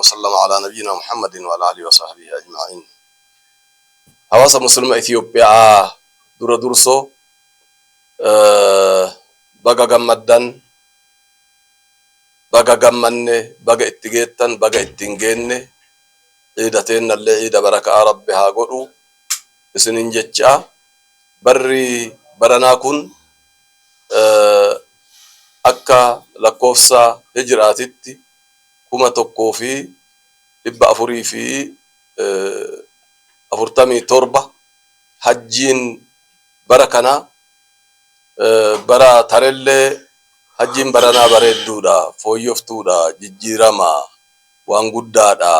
وسلم على نبينا محمد وعلى آله وصحبه أجمعين. حواس مسلم إثيوبيا دور درسو بقى جمدان بقى جمنة بقى اتجيتن بقى اتنجن عيدتين اللي عيد بركة ربها قلوا سنين جتشا بري برنا كن akka lakkoofsa hijraatitti 1447 hajjiin bara kana bara tarellee hajjiin baranaa bareedduudha fooyyoftuudha jijjiirama waan guddaadha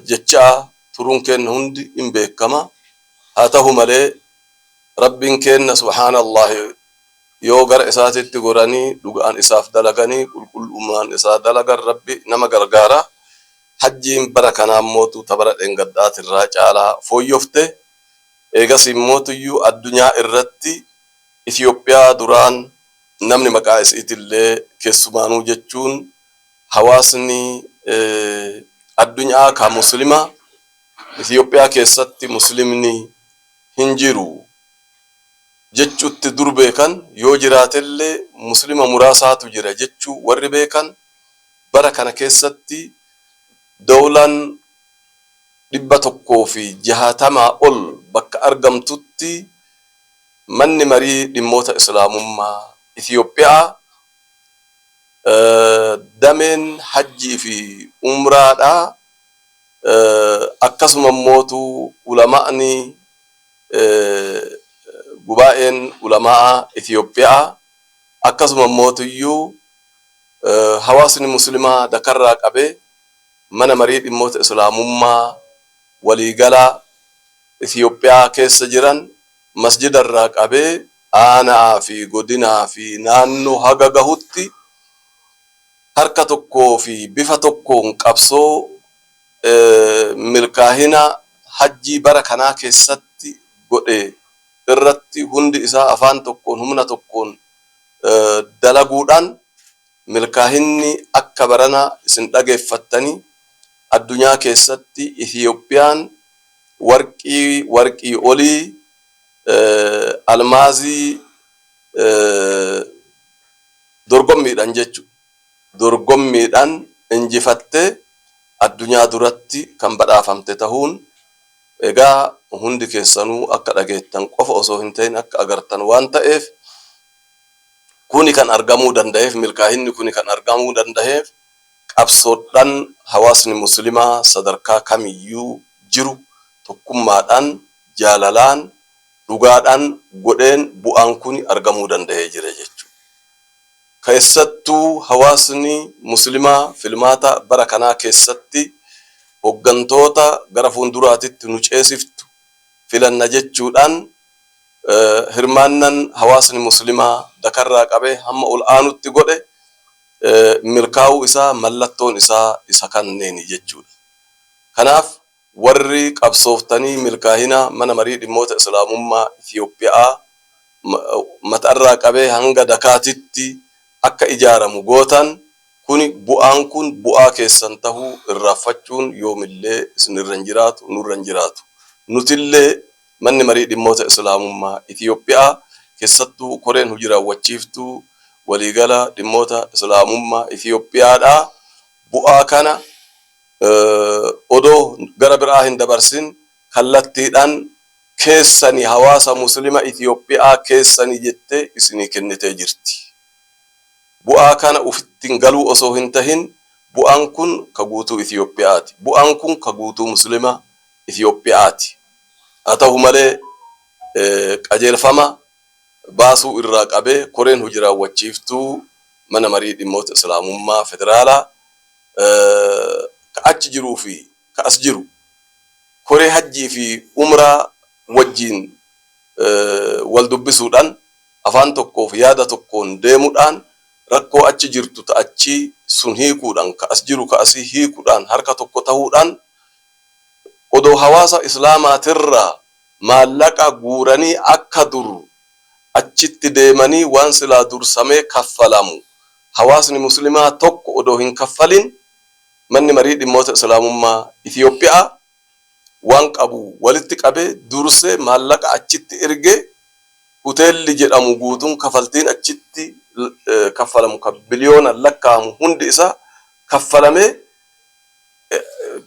jecha turuun kenna hundi hin beekama haa ta'u malee rabbiin kenna subhaanallahi yoo gara isaatitti goranii dhugaan isaaf dalaganii qulqullummaan isaa dalagan rabbi nama gargaara hajjiin bara kanaa mootu tabara dhengaddaatirraa caalaa fooyyofte eegas immootuyyuu addunyaa irratti Itoophiyaa duraan namni maqaa isiitillee keessumaanuu jechuun hawaasni addunyaa ka muslima Itoophiyaa keessatti muslimni hin jiru jechuutti dur beekan yoo jiraatellee muslima muraasaatu jira jechuu warri beekan bara kana keessatti dawlaan 160 ol bakka argamtutti manni marii dhimmoota islaamummaa Itoophiyaa dameen hajjii fi umraadha akkasuma mootu ulamaa'ni gubaa'een ulamaa Itoophiyaa akkasuma mootuyyuu hawaasni muslimaa dakarraa qabee mana marii dhimmoota islaamummaa waliigalaa Itoophiyaa keessa jiran masjidarraa qabee aanaa fi godinaa fi naannoo haga gahutti harka tokkoo fi bifa tokkoon qabsoo milkaa'ina hajjii bara kanaa keessatti godhe irratti hundi isaa afaan tokkoon humna tokkoon dalaguudhaan milkaa'inni akka barana isin dhageeffattanii addunyaa keessatti Itoophiyaan warqii olii almaazii dorgommiidhaan jechuudha dorgommiidhaan injifattee addunyaa duratti kan badhaafamte ta'uun egaa hundi keessanuu akka dhageettan qofa osoo hin ta'in akka agartan waan ta'eef kuni kan argamuu danda'eef milkaa'inni kuni kan argamuu danda'eef qabsoodhaan hawaasni muslimaa sadarkaa kamiyyuu jiru tokkummaadhaan jaalalaan dhugaadhaan godheen bu'aan kuni argamuu danda'ee jira jechuudha. Keessattuu hawaasni muslimaa filmaata bara kanaa keessatti hoggantoota gara fuulduraatitti nu ceesiftu filanna jechuudhaan hirmaannan hawaasni muslimaa dakarraa qabee hamma ol aanutti godhe milkaa'uu isaa mallattoon isaa isa kanneeni jechuudha. Kanaaf warri qabsooftanii milkaa'ina mana marii dhimmoota islaamummaa Itoophiyaa mataarraa qabee hanga dakaatitti akka ijaaramu gootan kuni bu'aan kun bu'aa keessan tahuu irraaffachuun yoomillee isinirra hin jiraatu nurra hin jiraatu nutillee manni marii dhimmoota islaamummaa Itoophiyaa keessattuu koreen hojii raawwachiiftuu waliigala dhimmoota islaamummaa Itoophiyaadha bu'aa kana odoo gara biraa hin dabarsin kallattiidhaan keessanii hawaasa muslima Itoophiyaa keessanii jettee isinii kennitee jirti. Bu'aa kana ufittiin galuu osoo hin tahin bu'aan kun ka guutuu Itoophiyaati. Bu'aan kun ka guutuu muslima Itoophiyaati. Haa ta'u malee qajeelfama baasuu irraa qabee koreen hojii raawwachiiftuu mana marii dhimmoota islaamummaa federaalaa ka achi jiruu fi ka as jiru koree hajjii fi umraa wajjiin wal dubbisuudhaan afaan tokkoof yaada tokkoon deemuudhaan rakkoo achi jirtu ta achi sun hiikuudhaan ka as jiru ka asii hiikuudhaan harka tokko ta'uudhaan odoo hawaasa islaamaatirraa maallaqa guuranii akka dur achitti deemanii waan silaa dursamee kaffalamu hawaasni muslimaa tokko odoo hin kaffalin manni marii dhimmoota islaamummaa Itiyoophiyaa waan qabu walitti qabee dursee maallaqa achitti ergee hoteelli jedhamu guutuun kafaltiin achitti kaffalamu kan biliyoona lakkaa'amu hundi isaa kaffalamee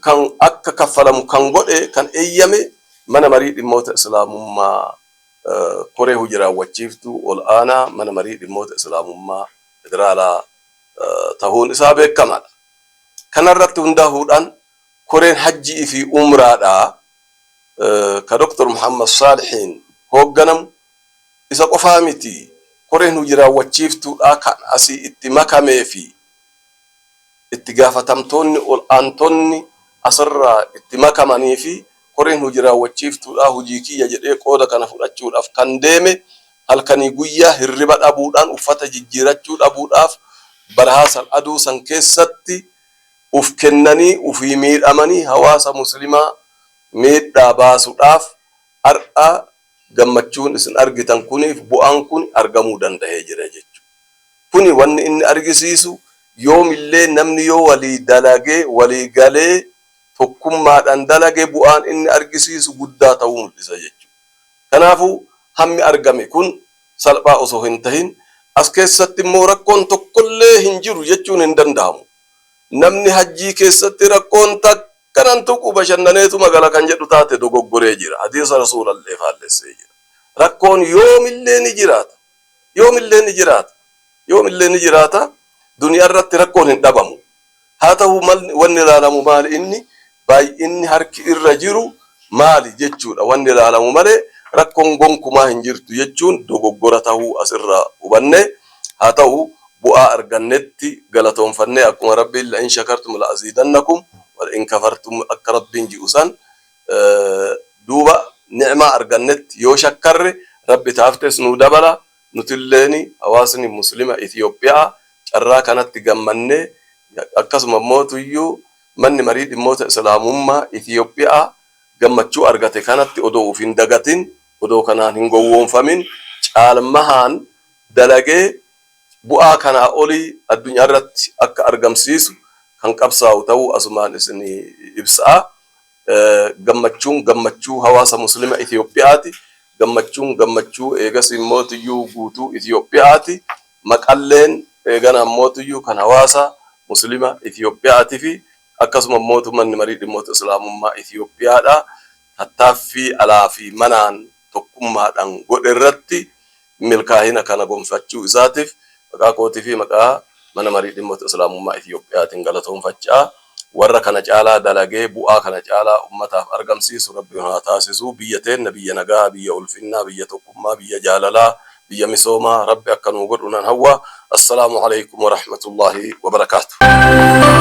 kan akka kaffalamu kan godhe kan eeyyame mana marii dhimmoota islaamummaa koree hojii raawwachiiftuu ol aanaa mana marii dhimmoota islaamummaa federaalaa ta'uun isaa beekamaadha. Kanarratti hundaa'uudhaan koreen hajjii fi umraadhaa ka Dr. Muhammad Saalihiin hoogganamu isa qofaa miti. Koreen hojii raawwachiiftuudhaa kan asii itti makamee fi itti gaafatamtoonni ol aantonni asirraa itti makamanii fi koreen hojii raawwachiiftuudhaa hojii kiyya jedhee qooda kana fudhachuudhaaf kan deeme halkanii guyyaa hirriba dhabuudhaan uffata jijjiirachuu dhabuudhaaf barahaa san aduu san keessatti uf kennanii ufii miidhamanii hawaasa muslimaa miidhaa baasuudhaaf har'a gammachuun isin argitan kuniif bu'aan kun argamuu danda'ee jira jechuudha. Kuni wanni inni argisiisu yoomillee namni yoo walii dalagee walii galee tokkummaadhaan dalagee bu'aan inni argisiisu guddaa ta'uu mul'isa jechuudha. Kanaafuu hammi argame kun salphaa osoo hin tahin as keessatti immoo rakkoon tokkollee hin jiru jechuun hin danda'amu. Namni hajjii keessatti rakkoon takkanan tuqu bashannaneetu magala kan jedhu taate dogoggoree jira. Hadiisa rasuulallee faallessee jira. Rakkoon yoomillee ni jiraata. Yoomillee ni jiraata. Yoomillee ni jiraata. Duniyaa irratti rakkoon hin dhabamu. Haa ta'u wanni ilaalamu maali inni baay'inni harki irra jiru maali jechuudha. Wanni ilaalamu malee rakkoon gonkumaa hin jirtu jechuun dogoggora ta'uu asirraa hubanne. Haa ta'u bu'aa argannetti galatoonfannee akkuma rabbiin la in shakartum la aziidannakum wa in kafartum akka rabbiin ji'u san duuba ni'maa argannetti yoo shakkarre rabbi taaftes nu dabala. Nutilleen hawaasni muslima Itiyoophiyaa carraa kanatti gammannee akkasuma mootuyyuu manni marii dhimmoota islaamummaa Itiyoophiyaa gammachuu argate kanatti odoo uf hin dagatin odoo kanaan hin gowwoomfamin caalmahaan dalagee bu'aa kanaa olii addunyaa irratti akka argamsiisu kan qabsaa'u ta'uu asumaan isin ibsaa. Gammachuun gammachuu hawaasa muslima Itiyoophiyaati. Gammachuun gammachuu eegas mootuyyuu guutuu Itiyoophiyaati. Maqalleen eegana mootuyyuu kan hawaasa muslima Itiyoophiyaati fi akkasuma mootummanni marii dhimmoota islaamummaa Itiyoophiyaadha. Tattaaffii alaa fi manaan tokkummaadhaan godhe irratti milkaa'ina kana gonfachuu isaatiif maqaa kootii fi maqaa mana marii dhimmoota islaamummaa Itiyoophiyaatiin galatoonfachaa. Warra kana caalaa dalagee bu'aa kana caalaa ummataaf argamsiisu rabbiin haa taasisu. Biyya teenna biyya nagaa, biyya ulfinnaa, biyya tokkummaa, biyya jaalalaa, biyya misoomaa rabbi akka nuu godhu nan hawwa. Assalaamu alaykum wa rahmatullahi wa barakaatuh.